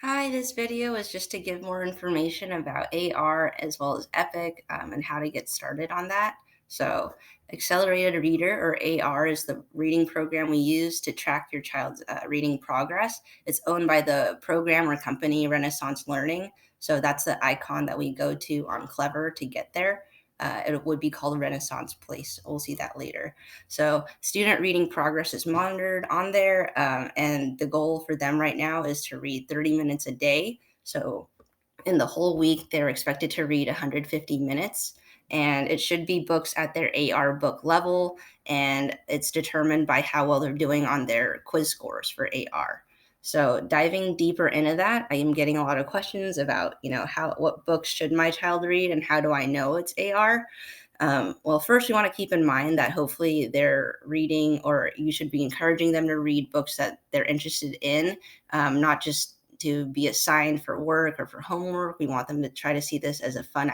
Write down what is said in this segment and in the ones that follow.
Hi, this video is just to give more information about AR as well as EPIC and how to get started on that. So, Accelerated Reader or AR is the reading program we use to track your child's reading progress. It's owned by the program or company Renaissance Learning. So, that's the icon that we go to on Clever to get there. It would be called Renaissance Place. We'll see that later. So, student reading progress is monitored on there, and the goal for them right now is to read 30 minutes a day. So, in the whole week, they're expected to read 150 minutes, and it should be books at their AR book level, and it's determined by how well they're doing on their quiz scores for AR. So, diving deeper into that, I am getting a lot of questions about, how what books should my child read and how do I know it's AR? Well, first, we want to keep in mind that hopefully they're reading, or you should be encouraging them to read books that they're interested in, not just to be assigned for work or for homework. We want them to try to see this as a fun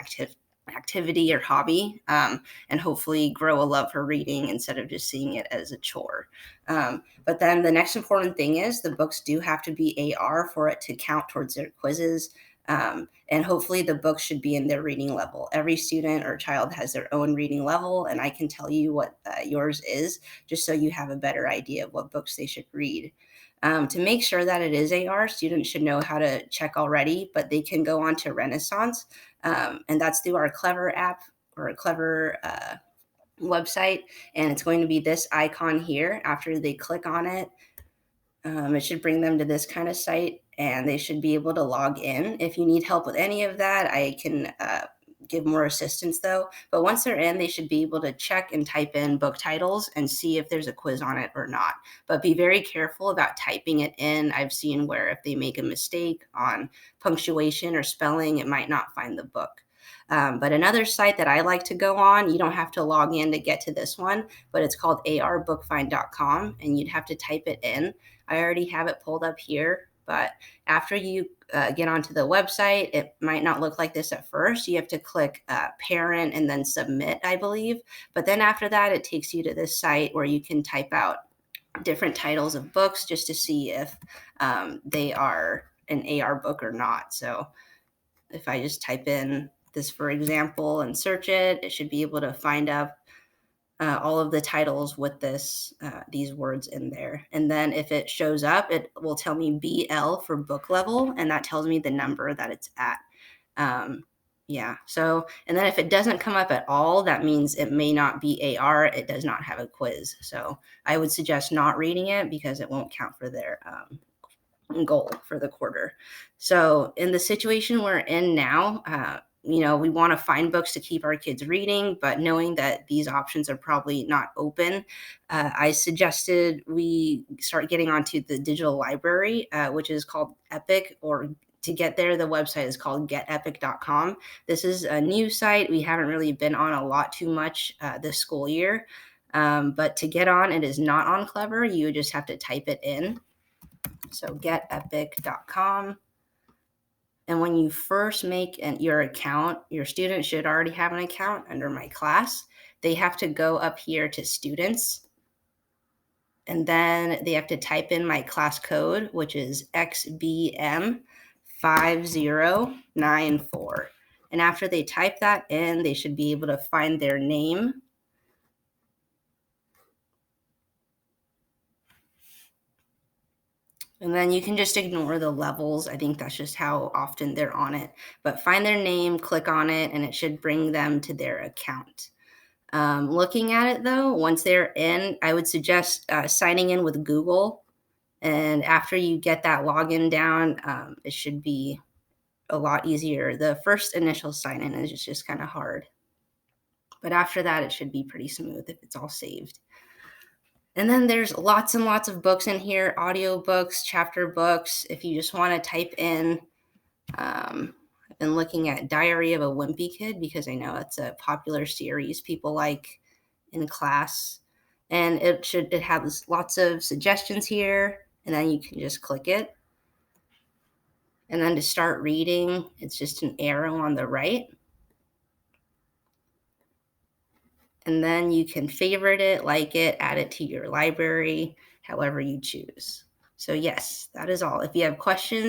activity or hobby, and hopefully grow a love for reading instead of just seeing it as a chore. But then the next important thing is the books do have to be AR for it to count towards their quizzes. And hopefully the books should be in their reading level. Every student or child has their own reading level, and I can tell you what yours is, just so you have a better idea of what books they should read. To make sure that it is AR, students should know how to check already, but they can go on to Renaissance, and that's through our Clever app or a Clever website, and it's going to be this icon here. After they click on it, it should bring them to this kind of site, and they should be able to log in. If you need help with any of that, I can give more assistance though. But once they're in, they should be able to check and type in book titles and see if there's a quiz on it or not. But be very careful about typing it in. I've seen where if they make a mistake on punctuation or spelling, it might not find the book. But another site that I like to go on, you don't have to log in to get to this one, but it's called arbookfind.com, and you'd have to type it in. I already have it pulled up here, but after you get onto the website, it might not look like this at first. You have to click parent and then submit, I believe. But then after that, it takes you to this site where you can type out different titles of books just to see if they are an AR book or not. So if I just type in this, for example, and search it, it should be able to find up all of the titles with these words in there. And then if it shows up, it will tell me BL for book level, and that tells me the number that it's at. Yeah. So, and then if it doesn't come up at all, that means it may not be AR. It does not have a quiz. So I would suggest not reading it because it won't count for their goal for the quarter. So, in the situation we're in now, we want to find books to keep our kids reading, but knowing that these options are probably not open, I suggested we start getting onto the digital library, which is called Epic, or to get there, the website is called getepic.com. This is a new site. We haven't really been on a lot too much this school year. But to get on, it is not on Clever. You just have to type it in. So getepic.com. And when you first make your account, your student should already have an account under My Class. They have to go up here to Students, and then they have to type in my class code, which is XBM5094. And after they type that in, they should be able to find their name. And then you can just ignore the levels. I think that's just how often they're on it. But find their name, click on it, and it should bring them to their account. Looking at it though, once they're in, I would suggest signing in with Google. And after you get that login down, it should be a lot easier. The first initial sign in is just kind of hard. But after that, it should be pretty smooth if it's all saved. And then there's lots and lots of books in here, audio books, chapter books. If you just want to type in, I've been looking at Diary of a Wimpy Kid because I know it's a popular series people like in class. And it has lots of suggestions here, and then you can just click it. And then to start reading, it's just an arrow on the right. And then you can favorite it, like it, add it to your library, however you choose. So yes, that is all. If you have questions,